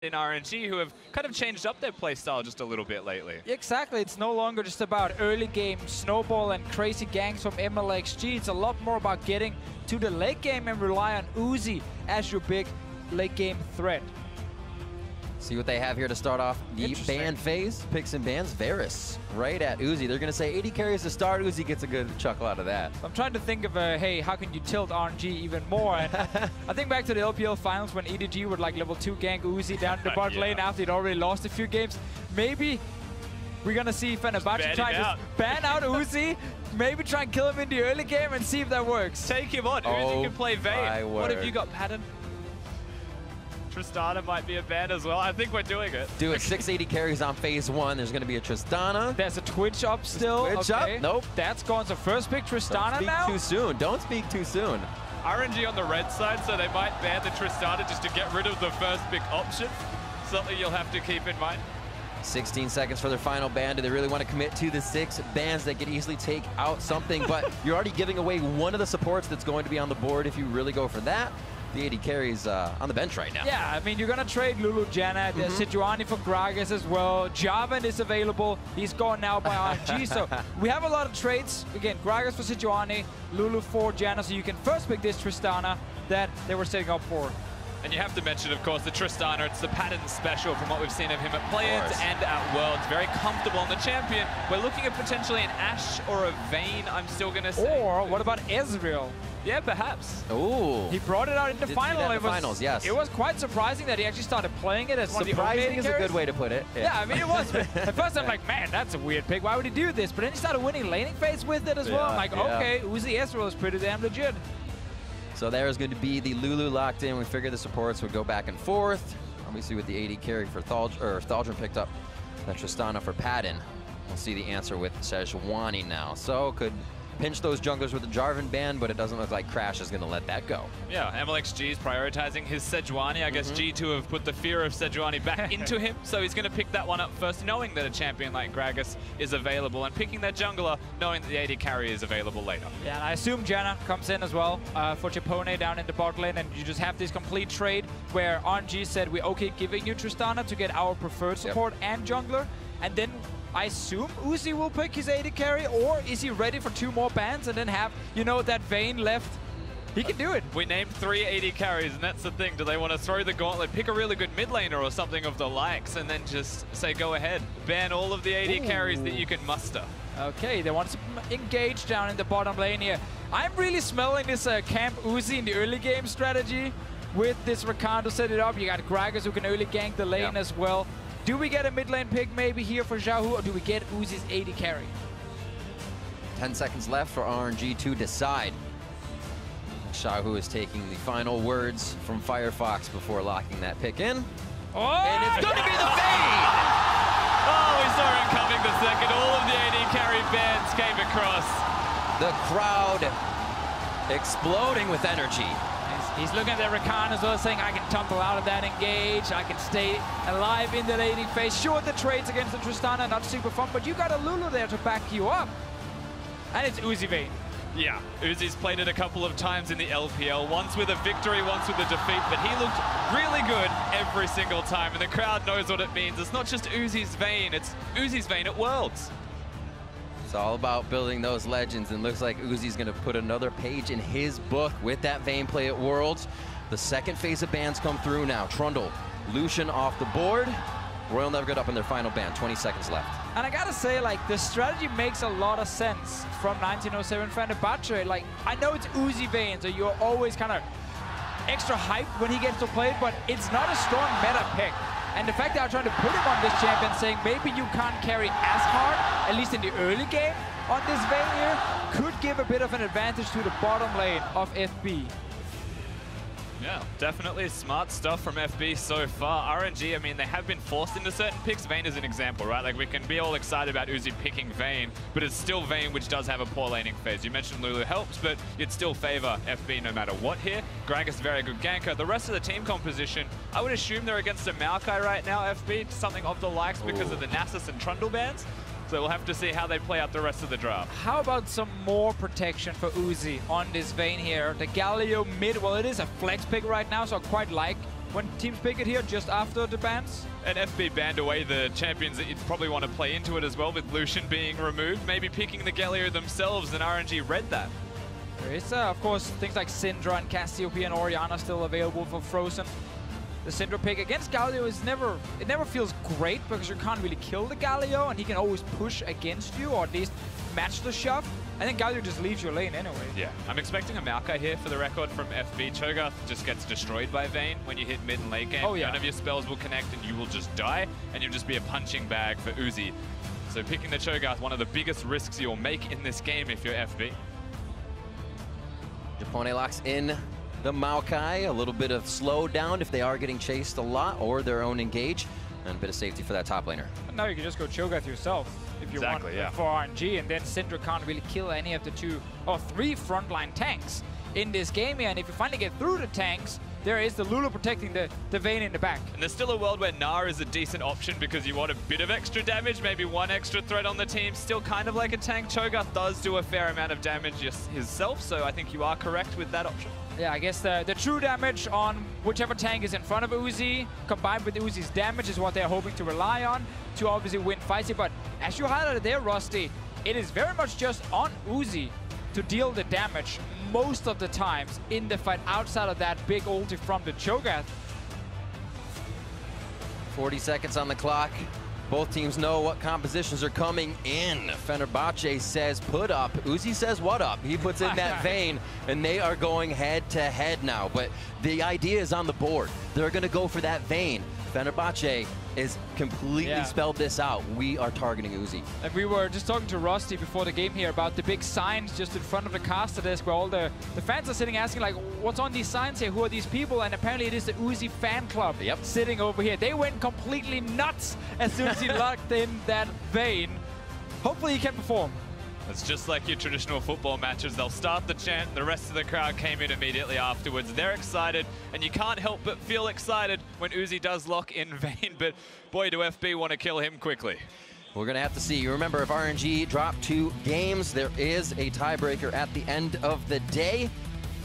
in RNG, who have kind of changed up their playstyle just a little bit lately. Exactly, it's no longer just about early game snowball and crazy ganks from Mlxg. It's a lot more about getting to the late game and rely on Uzi as your big late game threat. See what they have here to start off the ban phase. Picks and bans. Varus right at Uzi. They're going to say 80 carries to start. Uzi gets a good chuckle out of that. I'm trying to think of, hey, how can you tilt RNG even more? And I think back to the LPL finals when EDG would like level 2 gank Uzi down the bot lane after he'd already lost a few games. Maybe we're going to see Fenerbahçe try to ban out Uzi. Maybe try and kill him in the early game and see if that works. Take him on. Uzi can play Vayne. What have you got, Padden? Tristana might be a ban as well. I think we're doing it. Do it. 680 carries on phase 1. There's going to be a Tristana. There's a Twitch up still. Twitch up? Nope. That's gone. So first pick Tristana now? Don't speak too soon. Don't speak too soon. RNG on the red side, so they might ban the Tristana just to get rid of the first pick option. Something you'll have to keep in mind. 16 seconds for their final ban. Do they really want to commit to the 6 bans? They could easily take out something, but you're already giving away one of the supports that's going to be on the board if you really go for that. The 80 carries on the bench right now. Yeah, I mean, you're going to trade Lulu, Janna, Sejuani for Gragas as well. Javan is available. He's gone now by RNG. So we have a lot of trades. Again, Gragas for Sejuani, Lulu for Janna. So you can first pick this Tristana that they were setting up for. And you have to mention, of course, the Tristana. It's the Padden special from what we've seen of him at Play-ins and at Worlds. Very comfortable on the champion. We're looking at potentially an Ashe or a Vayne, I'm still going to say. Or what about Ezreal? Yeah, perhaps. Ooh. He brought it out in the final. Finals, yes. It was quite surprising that he actually started playing it as one of the surprising is a good way to put it. Yeah, I mean, it was. At first, I'm like, man, that's a weird pick. Why would he do this? But then he started winning laning phase with it as well. I'm like, okay, Uzi Ezreal is pretty damn legit. So there's going to be the Lulu locked in. We figured the supports would go back and forth. Obviously with the 80 carry for Thaldrin picked up the Tristana for Padden. We'll see the answer with Sejuani now. So could pinch those junglers with the Jarvan ban, but it doesn't look like Crash is going to let that go. Yeah, Mlxg is prioritizing his Sejuani. I guess G2 have put the fear of Sejuani back into him, so he's going to pick that one up first, knowing that a champion like Gragas is available, and picking that jungler, knowing that the 80 carry is available later. Yeah, and I assume Janna comes in as well for Japone down in the bot lane, and you just have this complete trade where RNG said, we're okay giving you Tristana to get our preferred support and jungler, and then I assume Uzi will pick his 80 carry, or is he ready for 2 more bans and then have, you know, that Vayne left? He can do it. We named 3 80 carries, and that's the thing. Do they want to throw the gauntlet, pick a really good mid laner or something of the likes, and then just say, go ahead, ban all of the 80 carries that you can muster? Okay, they want to engage down in the bottom lane here. I'm really smelling this Camp Uzi in the early game strategy with this Rakan to set it up. You got Gragas who can early gank the lane as well. Do we get a mid lane pick maybe here for Xiaohu, or do we get Uzi's 80 carry? 10 seconds left for RNG to decide. Xiaohu is taking the final words from Firefox before locking that pick in. Oh! And it's going to be the Vayne! Oh, we saw him coming the second. All of the 80 carry bans came across. The crowd exploding with energy. He's looking at the Rakan as well, saying, I can tumble out of that engage, I can stay alive in the laning phase. Sure, the trades against the Tristana, not super fun, but you got a Lulu there to back you up. And it's Uzi Vayne. Yeah, Uzi's played it a couple of times in the LPL, once with a victory, once with a defeat, but he looked really good every single time, and the crowd knows what it means. It's not just Uzi's Vayne, it's Uzi's Vayne at Worlds. It's all about building those legends, and looks like Uzi's going to put another page in his book with that Vayne play at Worlds. The second phase of bans come through now. Trundle, Lucian off the board. Royal never got up in their final ban. 20 seconds left. And I gotta say, like, the strategy makes a lot of sense from 1907 Fenerbahçe. Like, I know it's Uzi Vayne, so you're always kind of extra hyped when he gets to play it, but it's not a strong meta pick. And the fact that I'm trying to put him on this champion, saying maybe you can't carry as hard, at least in the early game, on this Vayne here, could give a bit of an advantage to the bottom lane of FB. Yeah, definitely smart stuff from FB so far. RNG, I mean, they have been forced into certain picks. Vayne is an example, right? Like, we can be all excited about Uzi picking Vayne, but it's still Vayne, which does have a poor laning phase. You mentioned Lulu helps, but you'd still favor FB no matter what here. Gragas, very good ganker. The rest of the team composition, I would assume they're against a Maokai right now, FB, something of the likes because of the Nasus and Trundle bans. So we'll have to see how they play out the rest of the draft. How about some more protection for Uzi on this Vayne here? The Galio mid, well, it is a flex pick right now, so I quite like when teams pick it here just after the bans. And FB banned away the champions that you'd probably want to play into it as well, with Lucian being removed, maybe picking the Galio themselves, and RNG read that. There is, of course, things like Syndra and Cassiopeia and Orianna still available for Frozen. The Syndra pick against Galio is never feels great because you can't really kill the Galio, and he can always push against you, or at least match the shove. I think Galio just leaves your lane anyway. Yeah, I'm expecting a Maokai here for the record from FB. Cho'Gath just gets destroyed by Vayne when you hit mid and late game. Oh, yeah. None of your spells will connect and you will just die, and you'll just be a punching bag for Uzi. So picking the Cho'Gath, one of the biggest risks you'll make in this game if you're FB. Japone locks in the Maokai, a little bit of slowdown if they are getting chased a lot, or their own engage, and a bit of safety for that top laner. And now you can just go Cho'Gath yourself if you want for RNG, and then Syndra can't really kill any of the 2 or 3 frontline tanks in this game here. And if you finally get through the tanks, there is the Lulu protecting the Vayne in the back. And there's still a world where Gnar is a decent option because you want a bit of extra damage, maybe 1 extra threat on the team. Still kind of like a tank. Cho'Gath does do a fair amount of damage himself, so I think you are correct with that option. Yeah, I guess the true damage on whichever tank is in front of Uzi, combined with Uzi's damage, is what they're hoping to rely on to obviously win fights here. But as you highlighted there, Rusty, it is very much just on Uzi to deal the damage most of the times in the fight outside of that big ulti from the Cho'Gath. 40 seconds on the clock. Both teams know what compositions are coming in. Fenerbahçe says put up. Uzi says what up. He puts in that Vayne, and they are going head to head now. But the idea is on the board. They're going to go for that Vayne. Fenerbahçe is completely spelled this out. We are targeting Uzi. And we were just talking to Rusty before the game here about the big signs just in front of the caster desk where all the fans are sitting asking, like, what's on these signs here? Who are these people? And apparently it is the Uzi fan club sitting over here. They went completely nuts as soon as he locked in that Vayne. Hopefully he can perform. It's just like your traditional football matches. They'll start the chant, the rest of the crowd came in immediately afterwards. They're excited, and you can't help but feel excited when Uzi does lock in Vayne, but boy, do FB want to kill him quickly. We're going to have to see. You remember, if RNG drop 2 games, there is a tiebreaker at the end of the day.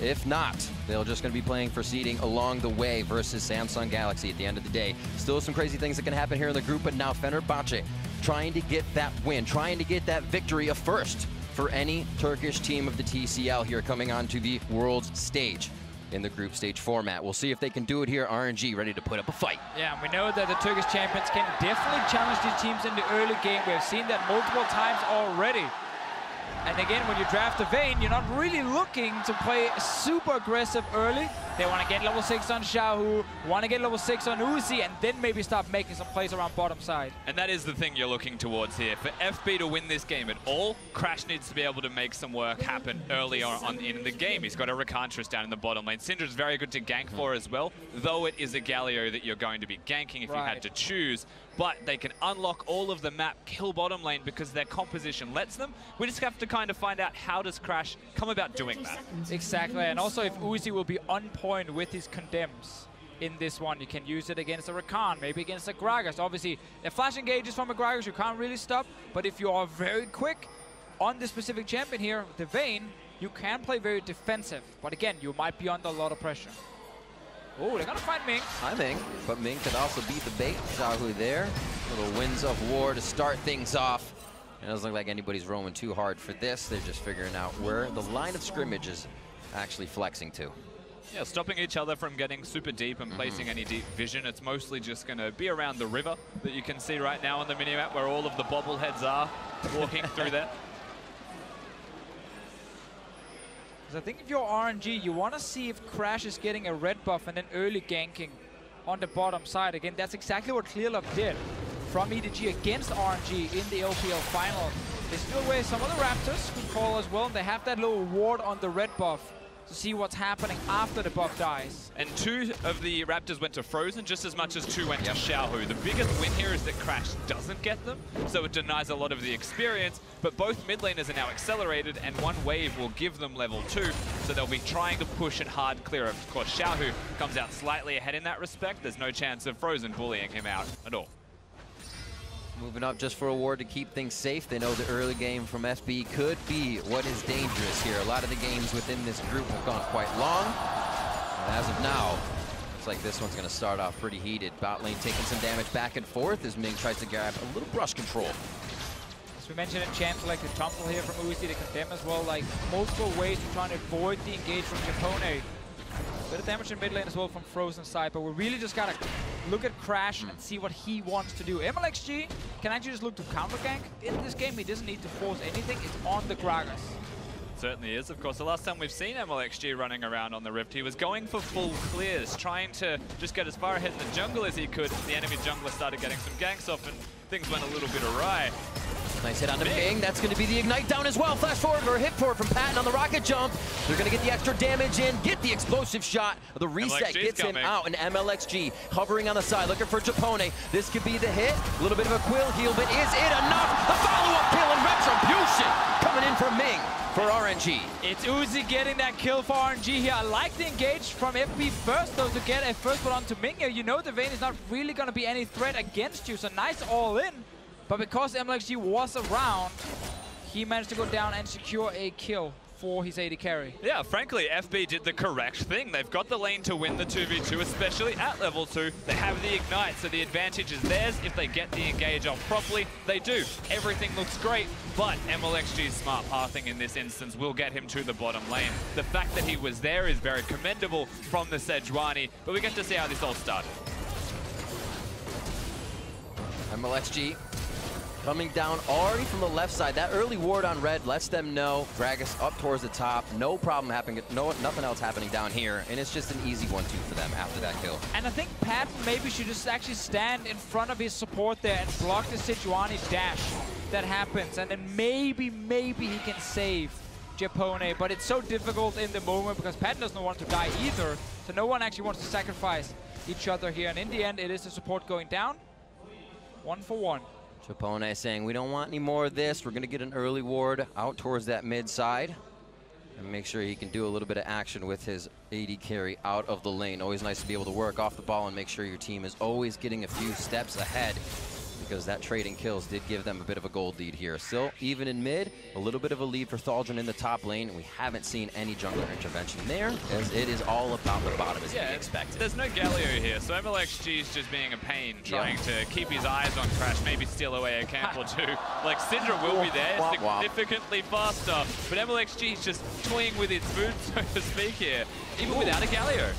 If not, they're just going to be playing for seeding along the way versus Samsung Galaxy at the end of the day. Still some crazy things that can happen here in the group, but now Fenerbahçe trying to get that win, trying to get that victory, a first for any Turkish team of the TCL here coming onto the world's stage in the group stage format. We'll see if they can do it here. RNG ready to put up a fight. Yeah, and we know that the Turkish champions can definitely challenge these teams in the early game. We have seen that multiple times already. And again, when you draft a Vayne, you're not really looking to play super aggressive early. They want to get level 6 on Xiaohu, want to get level 6 on Uzi, and then maybe start making some plays around bottom side. And that is the thing you're looking towards here. For FB to win this game at all, Crash needs to be able to make some work happen early on in the game. He's got a Rakan down in the bottom lane. Syndra's very good to gank for as well, though it is a Galio that you're going to be ganking if you had to choose. But they can unlock all of the map, kill bottom lane because their composition lets them. We just have to kind of find out, how does Crash come about doing that? Exactly, and also if Uzi will be on point with his condemns in this one. You can use it against a Rakan, maybe against a Gragas. Obviously, the flash engages from a Gragas, you can't really stop. But if you are very quick on this specific champion here, the Vayne, you can play very defensive. But again, you might be under a lot of pressure. Oh, they're gonna find Ming. Hi, Ming. But Ming could also beat the bait. Xiaohu there. Little Winds of War to start things off. It doesn't look like anybody's roaming too hard for this. They're just figuring out where the line of scrimmage is actually flexing to. Yeah, stopping each other from getting super deep and placing any deep vision. It's mostly just going to be around the river that you can see right now on the minimap where all of the bobbleheads are walking through there. I think if you're RNG, you want to see if Crash is getting a red buff and then early ganking on the bottom side. Again, that's exactly what Clearlove did from EDG against RNG in the LPL final. They steal away some of the Raptors, good call as well, and they have that little ward on the red buff to see what's happening after the buff dies. And 2 of the Raptors went to Frozen just as much as 2 went to Xiaohu. The biggest win here is that Crash doesn't get them, so it denies a lot of the experience, but both mid laners are now accelerated and 1 wave will give them level 2, so they'll be trying to push and hard clear. Of course, Xiaohu comes out slightly ahead in that respect. There's no chance of Frozen bullying him out at all. Moving up just for a ward to keep things safe. They know the early game from FB could be what is dangerous here. A lot of the games within this group have gone quite long. And as of now, Looks like this one's going to start off pretty heated. Bot lane taking some damage back and forth as Ming tries to grab a little brush control. As we mentioned in champs, like the tumble here from Uzi to condemn as well, like multiple ways to try and avoid the engage from Japone. Bit of damage in mid lane as well from Frozen side, but we really just gotta look at Crash and see what he wants to do. Mlxg can actually just look to counter gank in this game. He doesn't need to force anything. It's on the Gragas. Certainly is. Of course, the last time we've seen Mlxg running around on the Rift, he was going for full clears, trying to just get as far ahead in the jungle as he could. The enemy jungler started getting some ganks off and things went a little bit awry. Nice hit on the Ming. That's going to be the ignite down as well. Flash forward or hit forward from Padden on the rocket jump. They're going to get the extra damage in, get the explosive shot. The reset gets him out, and Mlxg hovering on the side, looking for Japone. This could be the hit. A little bit of a quill heal, but is it enough? The follow-up kill and retribution coming in from Ming for RNG. It's Uzi getting that kill for RNG here. I like the engage from FB first, though, to get a first one onto Ming here. You know the Vayne is not really going to be any threat against you, so nice all in. But because Mlxg was around, he managed to go down and secure a kill for his AD carry. Yeah, frankly, FB did the correct thing. They've got the lane to win the 2v2, especially at level 2. They have the ignite, so the advantage is theirs. If they get the engage off properly, they do. Everything looks great, but Mlxg's smart pathing in this instance will get him to the bottom lane. The fact that he was there is very commendable from the Sejuani, but we get to see how this all started. Mlxg coming down already from the left side. That early ward on red lets them know Gragas up towards the top. No problem happening. Nothing else happening down here. And it's just an easy 1-2 for them after that kill. And I think Padden maybe should just actually stand in front of his support there and block the Sejuani dash that happens. And then maybe he can save Japone. But it's so difficult in the moment because Padden doesn't want to die either. So no one actually wants to sacrifice each other here. And in the end, it is the support going down. 1 for 1. Japone saying, we don't want any more of this. We're going to get an early ward out towards that mid side and make sure he can do a little bit of action with his AD carry out of the lane. Always nice to be able to work off the ball and make sure your team is always getting a few steps ahead, because that trading kills did give them a bit of a gold lead here. Still, even in mid, a little bit of a lead for Thaldrin in the top lane. We haven't seen any jungler intervention there, as it is all about the bottom as we expected. There's no Galio here, so Mlxg is just being a pain, trying to keep his eyes on Crash, maybe steal away a camp or two. Like, Syndra will be there, significantly faster, but Mlxg is just toying with its food, so to speak here, even without a Galio.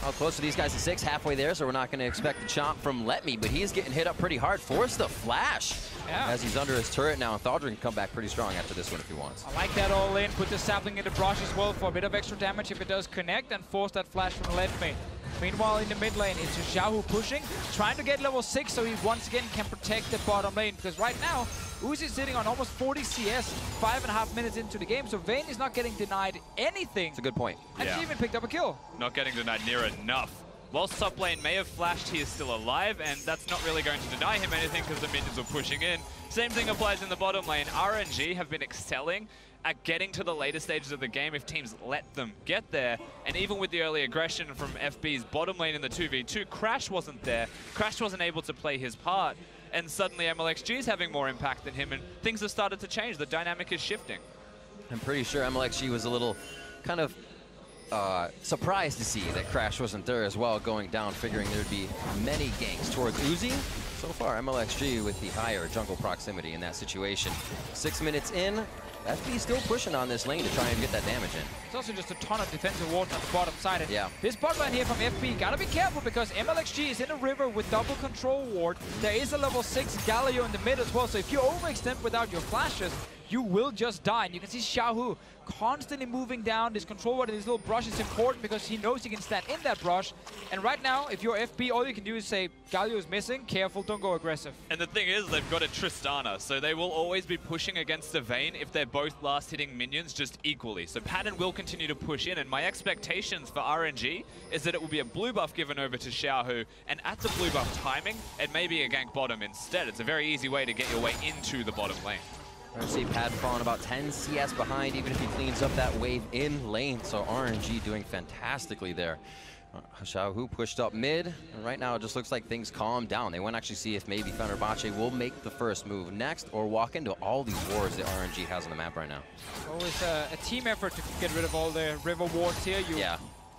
How close are these guys to 6? Halfway there, so we're not going to expect a chomp from Letme, but he is getting hit up pretty hard. Force the flash as he's under his turret now, and Thaldrin can come back pretty strong after this one if he wants. I like that all in. Put the sapling in the brush as well for a bit of extra damage if it does connect, and force that flash from Letme. Meanwhile, in the mid lane, it's Xiaohu pushing, trying to get level 6 so he once again can protect the bottom lane, because right now, Uzi is sitting on almost 40 CS, 5.5 minutes into the game, so Vayne is not getting denied anything. That's a good point. And she even picked up a kill. Not getting denied near enough. Whilst top lane may have flashed, he is still alive, and that's not really going to deny him anything because the minions were pushing in. Same thing applies in the bottom lane. RNG have been excelling at getting to the later stages of the game if teams let them get there. And even with the early aggression from FB's bottom lane in the 2v2, Crash wasn't there. Crash wasn't able to play his part. And suddenly Mlxg is having more impact than him, and things have started to change. The dynamic is shifting. I'm pretty sure Mlxg was a little kind of surprised to see that Crash wasn't there as well, going down, figuring there'd be many ganks towards Uzi. So far, Mlxg with the higher jungle proximity in that situation. 6 minutes in, FB still pushing on this lane to try and get that damage in. It's also just a ton of defensive wards on the bottom side. And this bot line here from FB, gotta be careful because Mlxg is in a river with double control ward. There is a level 6 Galio in the mid as well, so if you overextend without your flashes, you will just die. And you can see Xiaohu constantly moving down. This control ward and this little brush is important because he knows he can stand in that brush. And right now, if you're FB, all you can do is say, Galio is missing, careful, don't go aggressive. And the thing is, they've got a Tristana, so they will always be pushing against the Vayne if they're both last-hitting minions just equally. So Padden will continue to push in, and my expectations for RNG is that it will be a blue buff given over to Xiaohu, and at the blue buff timing, it may be a gank bottom instead. It's a very easy way to get your way into the bottom lane. I see Padden falling about 10 CS behind, even if he cleans up that wave in lane. So RNG doing fantastically there. Xiaohu pushed up mid, and right now it just looks like things calm down. They want to actually see if maybe Fenerbahçe will make the first move next or walk into all these wards that RNG has on the map right now. Always a team effort to get rid of all the river wards here. You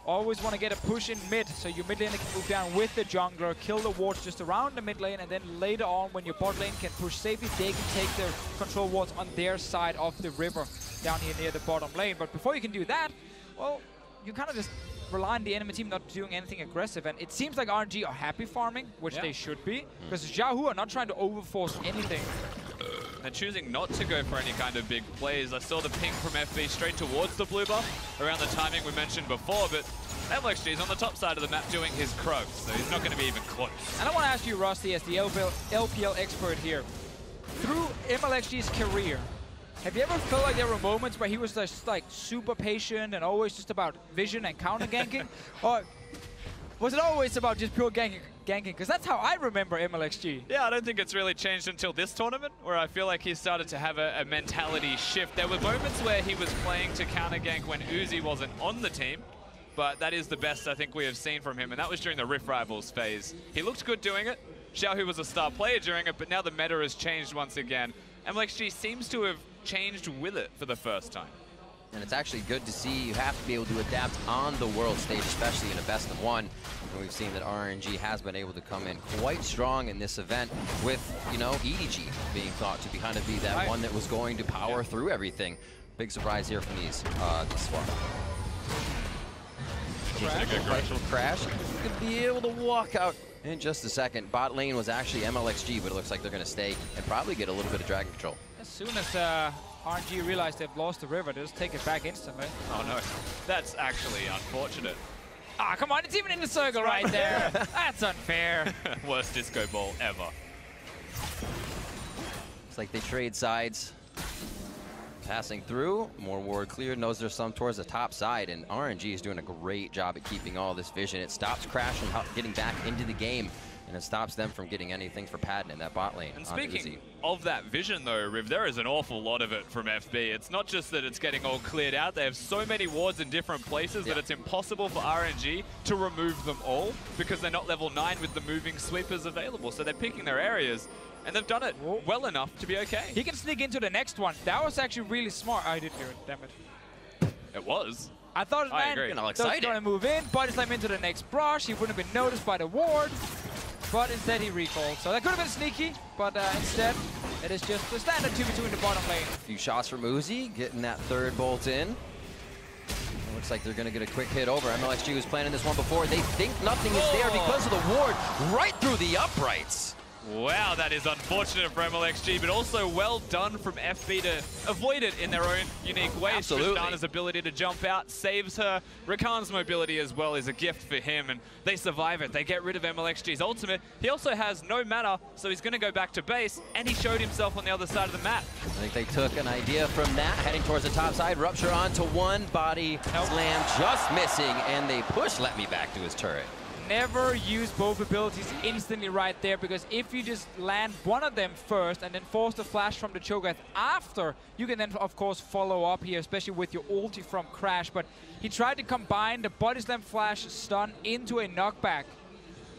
always want to get a push in mid, so your mid laner can move down with the jungler, kill the wards just around the mid lane, and then later on, when your bot lane can push safely, they can take their control wards on their side of the river down here near the bottom lane. But before you can do that, well, you kind of just rely on the enemy team not doing anything aggressive, and it seems like RNG are happy farming, which they should be, because Xiaohu are not trying to overforce anything. They're choosing not to go for any kind of big plays. I saw the ping from FB straight towards the blue buff around the timing we mentioned before, but Mlxg is on the top side of the map doing his croaks, so he's not going to be even close. And I want to ask you, Rusty, as the LPL expert here, through Mlxg's career, have you ever felt like there were moments where he was just like super patient and always just about vision and counter ganking? Or was it always about just pure ganking? Because that's how I remember Mlxg. Yeah, I don't think it's really changed until this tournament, where I feel like he started to have a mentality shift. There were moments where he was playing to counter gank when Uzi wasn't on the team, but that is the best I think we have seen from him, and that was during the Rift Rivals phase. He looked good doing it. Xiaohu was a star player during it, but now the meta has changed once again. Mlxg seems to have changed with it for the first time. And it's actually good to see you have to be able to adapt on the world stage, especially in a best of one. And we've seen that RNG has been able to come in quite strong in this event with, you know, EDG being thought to be kind of be that one that was going to power through everything. Big surprise here from these swap. Crash. Could be able to walk out in just a second. Bot lane was actually Mlxg, but it looks like they're going to stay and probably get a little bit of dragon control. As soon as RNG realized they've lost the river, they just take it back instantly. Oh no, that's actually unfortunate. Ah, come on, it's even in the circle right there. That's unfair. Worst disco ball ever. It's like they trade sides. Passing through, more ward cleared, knows there's some towards the top side, and RNG is doing a great job at keeping all this vision. It stops Crash from getting back into the game, and it stops them from getting anything for Padden in that bot lane. And speaking of that vision though, Riv, there is an awful lot of it from FB. It's not just that it's getting all cleared out, they have so many wards in different places that it's impossible for RNG to remove them all, because they're not level 9 with the moving sweepers available, so they're picking their areas. And they've done it well enough to be okay. He can sneak into the next one. That was actually really smart. I didn't do it, damn it. It was. I thought man was going to move in, body slam into the next brush. He wouldn't have been noticed by the ward, but instead he recalled. So that could have been sneaky, but instead it is just the standard 2v2 in the bottom lane. A few shots from Uzi, getting that third bolt in. It looks like they're going to get a quick hit over. Mlxg was planning this one before. They think nothing is there because of the ward right through the uprights. Wow, that is unfortunate for Mlxg, but also well done from FB to avoid it in their own unique way. Tristana's ability to jump out saves her. Rakan's mobility as well is a gift for him, and they survive it. They get rid of Mlxg's ultimate. He also has no mana, so he's going to go back to base, and he showed himself on the other side of the map. I think they took an idea from that, heading towards the top side. Rupture onto one, body slam just missing, and they push Letme back to his turret. Never use both abilities instantly right there, because if you just land one of them first and then force the flash from the Cho'Gath after, you can then of course follow up here, especially with your ulti from Crash. But he tried to combine the body slam flash stun into a knockback.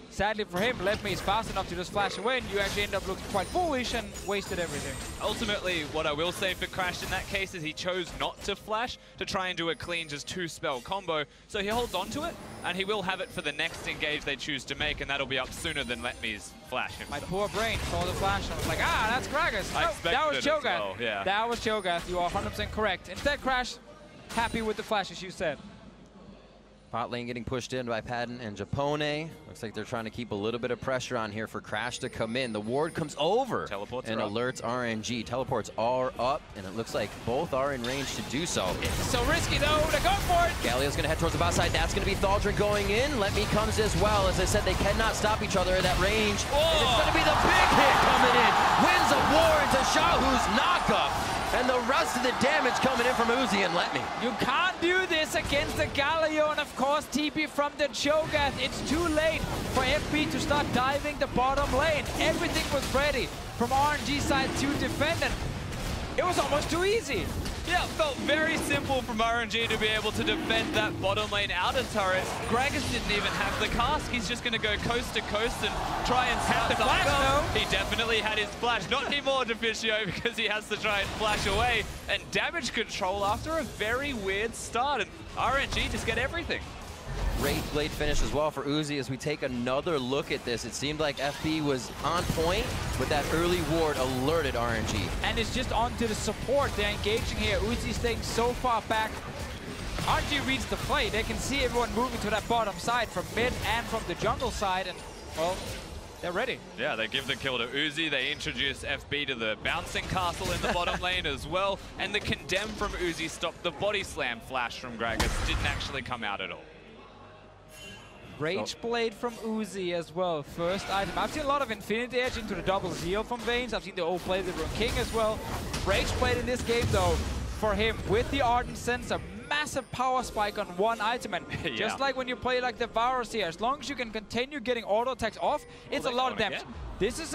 Sadly for him, Letme is fast enough to just flash away, and you actually end up looking quite foolish and wasted everything. Ultimately, what I will say for Crash in that case is he chose not to flash to try and do a clean just 2-spell combo. So he holds on to it, and he will have it for the next engage they choose to make, and that'll be up sooner than Letme's flash himself. My poor brain saw the flash and I was like, ah, that's Gragas. No, that was Cho'Gath. Well, yeah. That was Cho'Gath. You are 100% correct. Instead, Crash, happy with the flash, as you said. Bot lane getting pushed in by Padden and Japone. Looks like they're trying to keep a little bit of pressure on here for Crash to come in. The ward comes over and alerts RNG. Teleports are up, and it looks like both are in range to do so. It's so risky though to go for it. Galio's going to head towards the bot side. That's going to be Thaldrin going in. Letme comes as well. As I said, they cannot stop each other at that range. And it's going to be the big hit coming in. Wins a war into Xiaohu's knockup. And the rest of the damage coming in from Uzi and Letme. You can't do this against the Galio, and of course TP from the Cho'Gath. It's too late for FB to start diving the bottom lane. Everything was ready from RNG side to defend, and it was almost too easy. Yeah, it felt very simple from RNG to be able to defend that bottom lane outer turret. Gragas didn't even have the cask. He's just going to go coast to coast and try and start the flash, though. He definitely had his flash. Not anymore, Deficio, because he has to try and flash away. And damage control after a very weird start. And RNG just get everything. Great blade finish as well for Uzi. As we take another look at this, it seemed like FB was on point, but that early ward alerted RNG. And it's just onto the support. They're engaging here. Uzi staying so far back. RNG reads the play. They can see everyone moving to that bottom side from mid and from the jungle side, and well, they're ready. Yeah, they give the kill to Uzi. They introduce FB to the bouncing castle in the bottom lane as well. And the condemn from Uzi stopped the body slam flash from Gragas. Didn't actually come out at all. Rage Blade from Uzi as well. First item. I've seen a lot of Infinity Edge into the double zeal from Vayne. I've seen the old play, the Rune King as well. Rage Blade in this game though, for him, with the Ardent Sensor, massive power spike on one item, and yeah. just like when you play like the Varus here, as long as you can continue getting auto attacks off, it's a lot of damage. Again. This is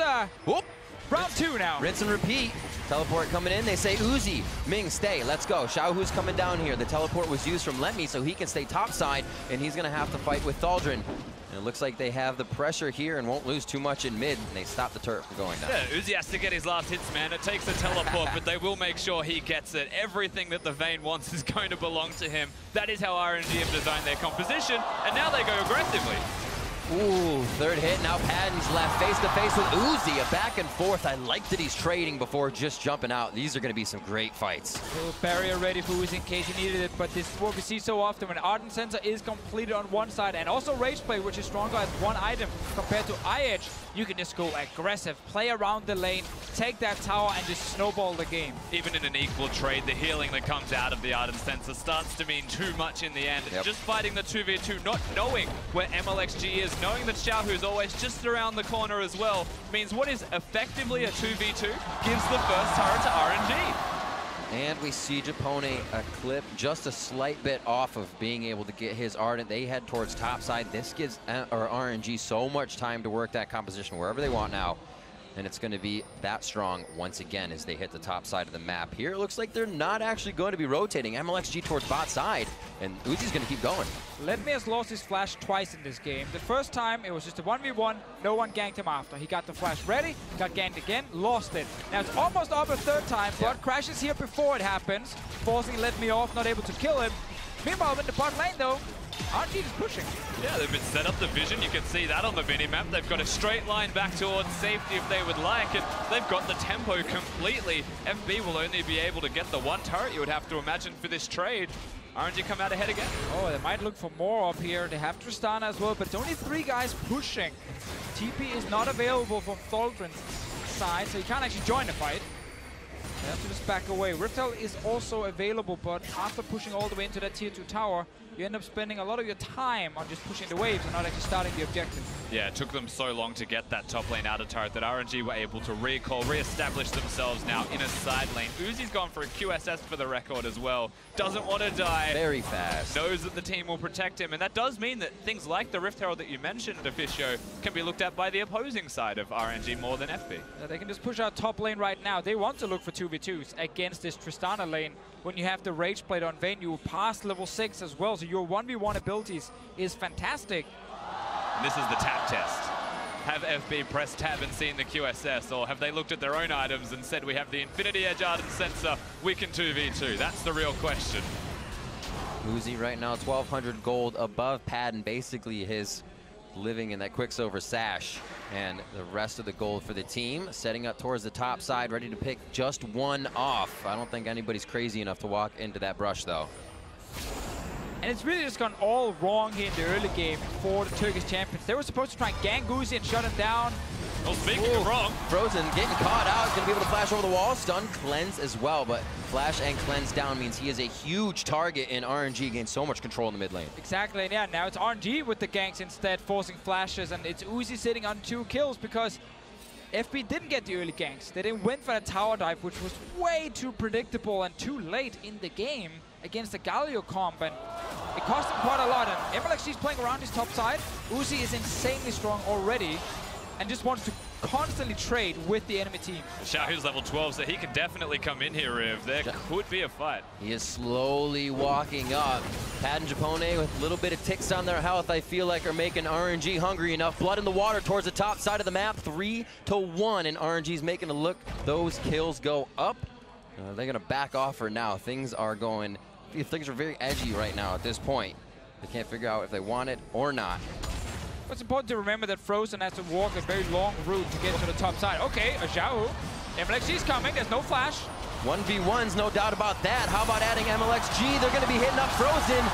round 2 now. Rinse and repeat. Teleport coming in. They say Uzi, Ming, stay. Let's go. Xiaohu's coming down here. The teleport was used from Letme, so he can stay topside, and he's going to have to fight with Thaldrin. And it looks like they have the pressure here and won't lose too much in mid, and they stop the turret from going down. Yeah, Uzi has to get his last hits, man. It takes a teleport, but they will make sure he gets it. Everything that the Vayne wants is going to belong to him. That is how RNG have designed their composition, and now they go aggressively. Ooh, third hit. Now Padden's left face to face with Uzi. A back and forth. I like that he's trading before just jumping out. These are going to be some great fights. Little barrier ready for Uzi in case he needed it, but this is what we see so often when Ardent Sensor is completed on one side, and also Rage Blade, which is stronger as one item compared to Edge. You can just go aggressive, play around the lane, take that tower, and just snowball the game. Even in an equal trade, the healing that comes out of the Ardent Sensor starts to mean too much in the end. Yep. Just fighting the 2v2, not knowing where Mlxg is, knowing that Xiaohu is always just around the corner as well, means what is effectively a 2v2 gives the first turret to RNG. And we see Japone a clip just a slight bit off of being able to get his Ardent. They head towards topside. This gives RNG so much time to work that composition wherever they want now. And it's going to be that strong once again as they hit the top side of the map. Here it looks like they're not actually going to be rotating. Mlxg towards bot side, and Uzi's going to keep going. Letme has lost his flash twice in this game. The first time, it was just a 1v1, no one ganked him after. He got the flash ready, got ganked again, lost it. Now it's almost up a third time, but crashes here before it happens, forcing Letme off, not able to kill him. Meanwhile, in the bot lane though, RNG is pushing. Yeah, they've been set up the vision. You can see that on the mini-map. They've got a straight line back towards safety if they would like, and they've got the tempo completely. FB will only be able to get the one turret, you would have to imagine, for this trade. RNG come out ahead again. Oh, they might look for more up here. They have Tristana as well, but it's only 3 guys pushing. TP is not available from Thaldrin's side, so he can't actually join the fight. They have to just back away. Riptel is also available, but after pushing all the way into that tier 2 tower, you end up spending a lot of your time on just pushing the waves and not actually starting the objective. Yeah, it took them so long to get that top lane out of turret that RNG were able to re-establish themselves now in a side lane. Uzi's gone for a QSS for the record as well. Doesn't want to die. Very fast. Knows that the team will protect him, and that does mean that things like the Rift Herald that you mentioned, Officio, can be looked at by the opposing side of RNG more than FB. Yeah, they can just push out top lane right now. They want to look for 2v2s against this Tristana lane. When you have the Rage Blade on Vayne, you pass level 6 as well, so your 1v1 abilities is fantastic. And this is the tap test. Have FB pressed tab and seen the QSS, or have they looked at their own items and said, we have the Infinity Edge Ardent Sensor, we can 2v2? That's the real question. Uzi right now 1,200 gold above Padden, basically his living in that Quicksilver sash, and the rest of the gold for the team setting up towards the top side, ready to pick just one off. I don't think anybody's crazy enough to walk into that brush though. And it's really just gone all wrong here in the early game for the Turkish champions. They were supposed to try and gank Uzi and shut him down. Well, speaking of wrong, Frozen getting caught out, gonna be able to flash over the wall, stun, cleanse as well, but flash and cleanse down means he is a huge target, and RNG gains so much control in the mid lane. Exactly, and yeah, now it's RNG with the ganks instead, forcing flashes, and it's Uzi sitting on 2 kills because FB didn't get the early ganks. They didn't win for the tower dive, which was way too predictable and too late in the game against the Galio comp, and it cost him quite a lot. And Mlxg is playing around his top side. Uzi is insanely strong already and just wants to constantly trade with the enemy team. Xiaohu's level 12, so he can definitely come in here, Riv. There could be a fight. He is slowly walking up. Padden Japone with a little bit of ticks on their health, I feel like, are making RNG hungry enough. Blood in the water towards the top side of the map, 3-1, and RNG's making a look. Those kills go up. They're gonna back off for now. Things are very edgy right now at this point. They can't figure out if they want it or not. It's important to remember that Frozen has to walk a very long route to get to the top side. Okay, a Xiaohu. Mlxg's coming, there's no flash. 1v1s, no doubt about that. How about adding Mlxg? They're going to be hitting up Frozen.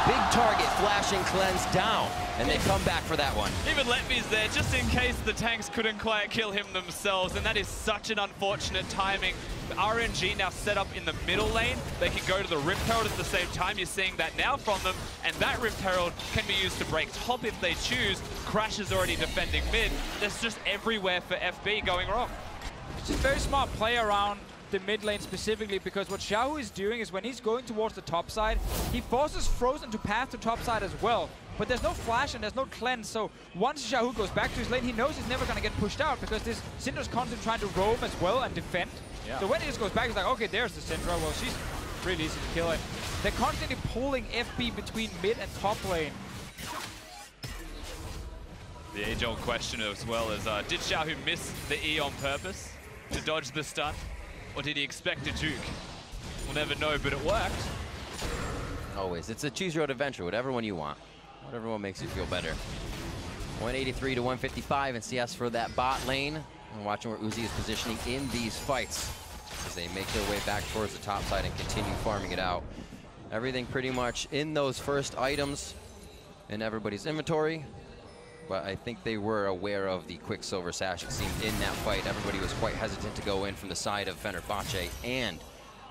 Big target, flashing cleanse down, and they come back for that one. Even Letme's there, just in case the tanks couldn't quite kill him themselves, and that is such an unfortunate timing. The RNG now set up in the middle lane. They can go to the Rift Herald at the same time. You're seeing that now from them, and that Rift Herald can be used to break top if they choose. Crash is already defending mid. There's just everywhere for FB going wrong. It's just very smart play around the mid lane specifically, because what Xiaohu is doing is when he's going towards the top side, he forces Frozen to path to top side as well. But there's no flash and there's no cleanse, so once Xiaohu goes back to his lane, he knows he's never going to get pushed out because this Syndra's constantly trying to roam as well and defend. Yeah. So when he just goes back, he's like, okay, there's the Syndra. Well, she's really easy to kill it. They're constantly pulling FB between mid and top lane. The age-old question as well is, did Xiaohu miss the E on purpose to dodge the stun? Or did he expect a juke? We'll never know, but it worked. Always. It's a choose your own adventure, whatever one you want. Whatever one makes you feel better. 183 to 155 in CS for that bot lane. And watching where Uzi is positioning in these fights as they make their way back towards the top side and continue farming it out. Everything pretty much in those first items in everybody's inventory. But I think they were aware of the Quicksilver Sash. It seemed in that fight, everybody was quite hesitant to go in from the side of Fenerbahçe and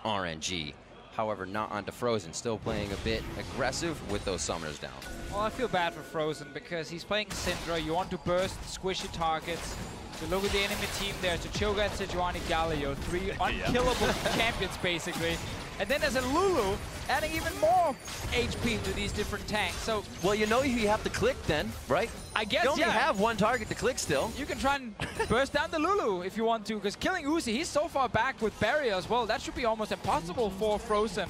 RNG. However, not onto Frozen, still playing a bit aggressive with those summoners down. Well, I feel bad for Frozen because he's playing Syndra. You want to burst squishy targets. So look at the enemy team there. So Cho'Gath, Sejuani, Galio, 3 unkillable champions basically. And then there's a Lulu adding even more HP to these different tanks. So, well, you know you have to click then, right? I guess, you only have one target to click still. You can try and burst down the Lulu if you want to, because killing Uzi, he's so far back with barrier as well. That should be almost impossible for Frozen.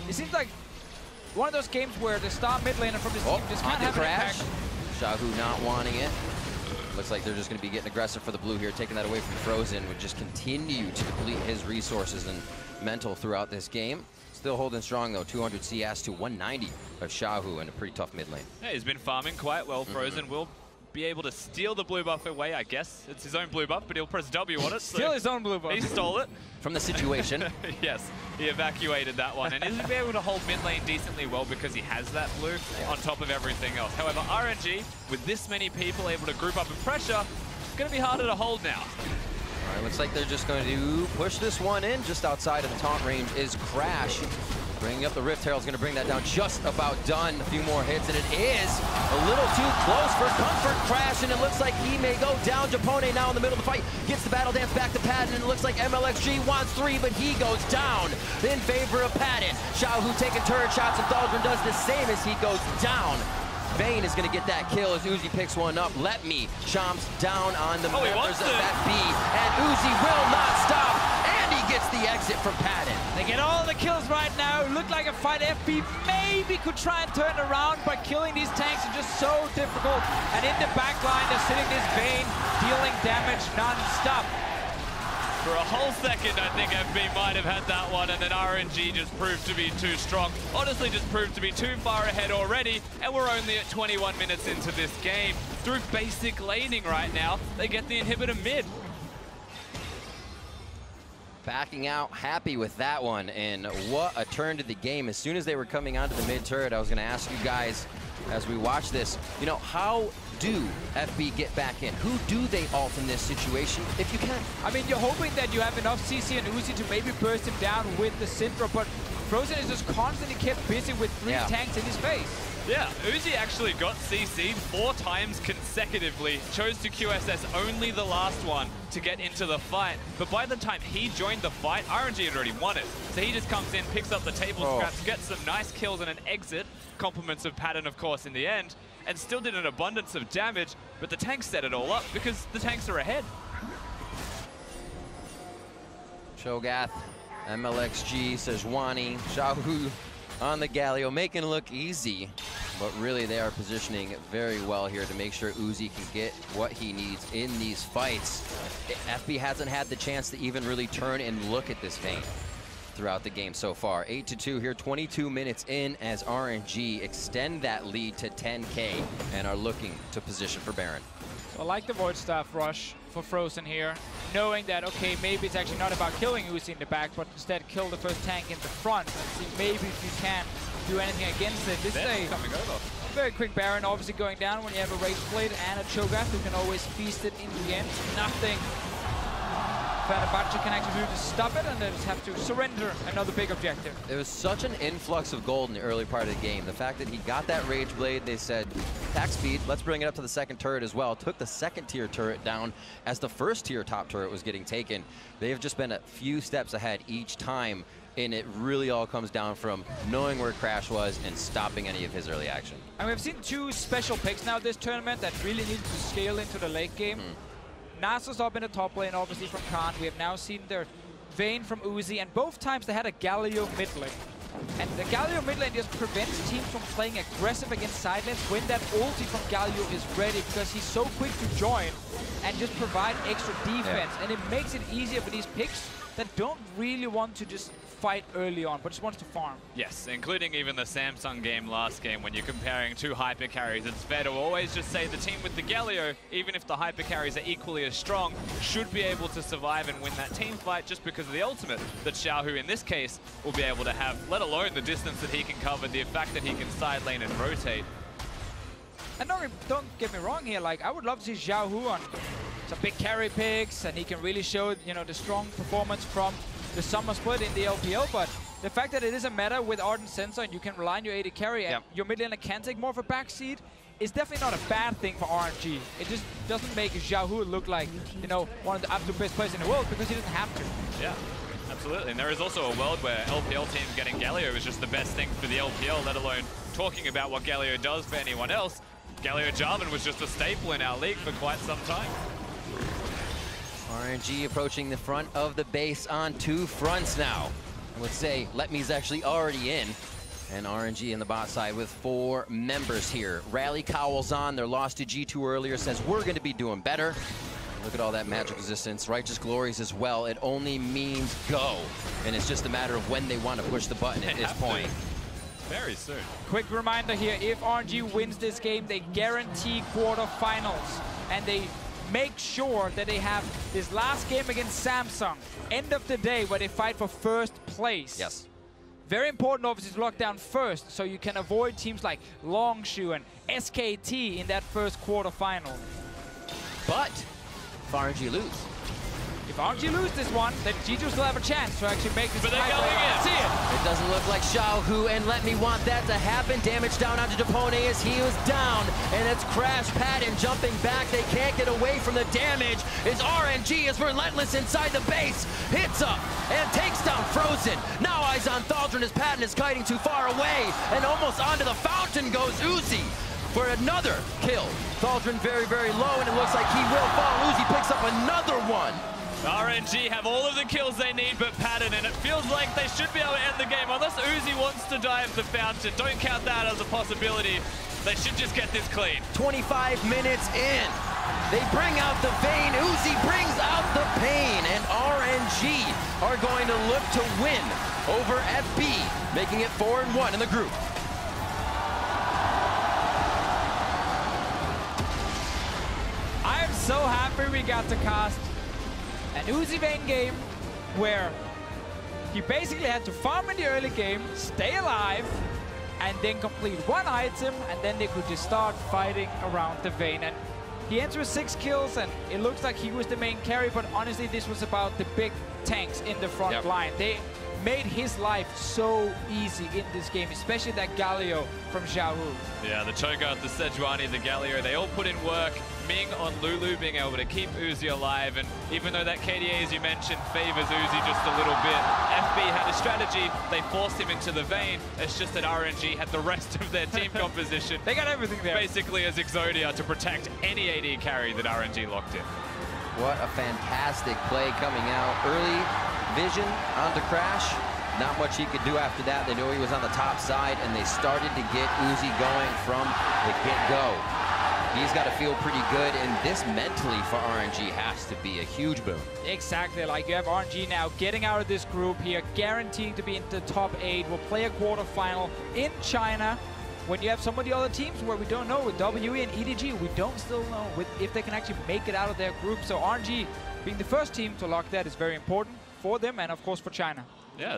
It seems like one of those games where the star mid laner from this team just can't have an impact. Xiaohu not wanting it. Looks like they're just going to be getting aggressive for the blue here, taking that away from Frozen, would just continue to deplete his resources and mental throughout this game. Still holding strong though, 200 CS to 190 of Xiaohu in a pretty tough mid lane. Yeah, he's been farming quite well. Frozen will be able to steal the blue buff away, I guess. It's his own blue buff, but he'll press W on it. Steal his own blue buff. He stole it. From the situation. Yes, he evacuated that one. And he'll be able to hold mid lane decently well because he has that blue on top of everything else. However, RNG, with this many people able to group up and pressure, it's going to be harder to hold now. All right, looks like they're just going to push this one in. Just outside of the taunt range is Crash. Bringing up the Rift Herald's going to bring that down, just about done. A few more hits, and it is a little too close for comfort. Crash, and it looks like he may go down. Japone now in the middle of the fight, gets the battle dance back to Padden, and it looks like Mlxg wants 3, but he goes down in favor of Padden. Xiaohu taking turret shots, and Thaldrin does the same as he goes down. Vayne is going to get that kill as Uzi picks one up. Letme chomps down on the members of that B, and Uzi will not stop, and he gets the exit from Padden. They get all the kills right now. It looked like a fight FB maybe could try and turn around, but killing these tanks is just so difficult. And in the back line, they're sitting this Vayne, dealing damage non-stop. For a whole second, I think FB might have had that one, and then RNG just proved to be too strong. Honestly, just proved to be too far ahead already, and we're only at 21 minutes into this game. Through basic laning right now, they get the inhibitor mid. Backing out, happy with that one, and what a turn to the game. As soon as they were coming onto the mid turret, I was going to ask you guys, as we watch this, you know, how do FB get back in? Who do they ult in this situation, if you can? I mean, you're hoping that you have enough CC and Uzi to maybe burst him down with the Syndra, but Frozen is just constantly kept busy with 3 tanks in his face. Yeah, Uzi actually got CC'd 4 times consecutively, chose to QSS only the last one to get into the fight, but by the time he joined the fight, RNG had already won it. So he just comes in, picks up the table scraps, gets some nice kills and an exit, compliments of Padden, of course, in the end, and still did an abundance of damage, but the tanks set it all up because the tanks are ahead. Cho'Gath, Mlxg, Sejuani, Xiaohu on the Galio, making it look easy, but really they are positioning very well here to make sure Uzi can get what he needs in these fights. FB hasn't had the chance to even really turn and look at this Vayne. throughout the game so far. 8-2 here, 22 minutes in as RNG extend that lead to 10K and are looking to position for Baron. So I like the Void Staff rush for Frozen here, knowing that, okay, maybe it's actually not about killing Uzi in the back, but instead kill the first tank in the front and see maybe if you can do anything against it. This is a very quick Baron, obviously going down when you have a Rage Blade and a Cho'Gath who can always feast it in the end. Nothing Fenerbahçe can actually do to stop it, and they just have to surrender another big objective. There was such an influx of gold in the early part of the game. The fact that he got that Rage Blade, they said, attack speed, let's bring it up to the second turret as well. Took the second tier turret down as the first tier top turret was getting taken. They've just been a few steps ahead each time, and it really all comes down from knowing where Crash was and stopping any of his early action. And we've seen two special picks now this tournament that really need to scale into the late game. Nasus up in the top lane, obviously from Khan. We have now seen their Vayne from Uzi, and both times they had a Galio mid lane. And the Galio mid lane just prevents teams from playing aggressive against side lanes when that ulti from Galio is ready, because he's so quick to join and just provide extra defense. And it makes it easier for these picks that don't really want to just fight early on, but just wants to farm. Yes, including even the Samsung game last game, when you're comparing two hyper carries, it's fair to always just say the team with the Galio, even if the hyper carries are equally as strong, should be able to survive and win that team fight just because of the ultimate that Xiaohu in this case will be able to have, let alone the distance that he can cover, the fact that he can side lane and rotate. And don't get me wrong here, like I would love to see Xiaohu on some big carry picks, and he can really show, you know, the strong performance from the summer split in the LPL, but the fact that it is a meta with Ardent Sensor and you can rely on your AD carry and your mid laner can take more of a backseat is definitely not a bad thing for RNG. It just doesn't make Xiaohu look like, you know, one of the absolute best players in the world, because he doesn't have to. Yeah, absolutely. And there is also a world where LPL teams getting Galio is just the best thing for the LPL, let alone talking about what Galio does for anyone else. Galio Jarvan was just a staple in our league for quite some time. RNG approaching the front of the base on two fronts now. I would say Letme's actually already in, and RNG in the bot side with 4 members here. Rally Cowl's on, their loss to G2 earlier says we're going to be doing better. Look at all that magic resistance, Righteous Glories as well. It only means go, and it's just a matter of when they want to push the button at this point. Very soon. Quick reminder here, if RNG wins this game, they guarantee quarterfinals, and they make sure that they have this last game against Samsung, end of the day, where they fight for first place. Yes. Very important, obviously, to lock down first, so you can avoid teams like Longshoe and SKT in that first quarterfinal. But if RNG lose, if RNG lose this one, then G2 still have a chance to actually make this tiebreaker. See it. It doesn't look like Xiaohu and Letme want that to happen. Damage down onto Japone as he was down, and it's Crash Padden jumping back. They can't get away from the damage. As RNG is relentless inside the base, hits up and takes down Frozen. Now eyes on Thaldrin as Padden is kiting too far away, and almost onto the fountain goes Uzi for another kill. Thaldrin very, very low, and it looks like he will fall. Uzi picks up another one. RNG have all of the kills they need but Padden, and it feels like they should be able to end the game. Unless Uzi wants to dive the fountain, don't count that as a possibility. They should just get this clean. 25 minutes in. They bring out the Vayne. Uzi brings out the pain, and RNG are going to look to win over FB, making it 4-1 in the group. I am so happy we got to cast an Uzi Vayne game where he basically had to farm in the early game, stay alive, and then complete one item, and then they could just start fighting around the Vayne. And he ends with 6 kills, and it looks like he was the main carry, but honestly, this was about the big tanks in the front line. They made his life so easy in this game, especially that Galio from Xiaohu. Yeah, the Cho'Gath, the Sejuani, the Galio, they all put in work. Ming on Lulu being able to keep Uzi alive, and even though that KDA, as you mentioned, favors Uzi just a little bit, FB had a strategy. They forced him into the Vayne. It's just that RNG had the rest of their team composition. They got everything there. Basically as Exodia to protect any AD carry that RNG locked in. What a fantastic play coming out. Early vision onto Crash. Not much he could do after that. They knew he was on the top side, and they started to get Uzi going from the get-go. He's got to feel pretty good, and this mentally for RNG has to be a huge boon. Exactly, like you have RNG now getting out of this group here, guaranteeing to be in the top 8. We'll play a quarterfinal in China. When you have some of the other teams where we don't know, with WE and EDG, we don't still know if they can actually make it out of their group. So RNG being the first team to lock that is very important for them and of course for China. Yeah.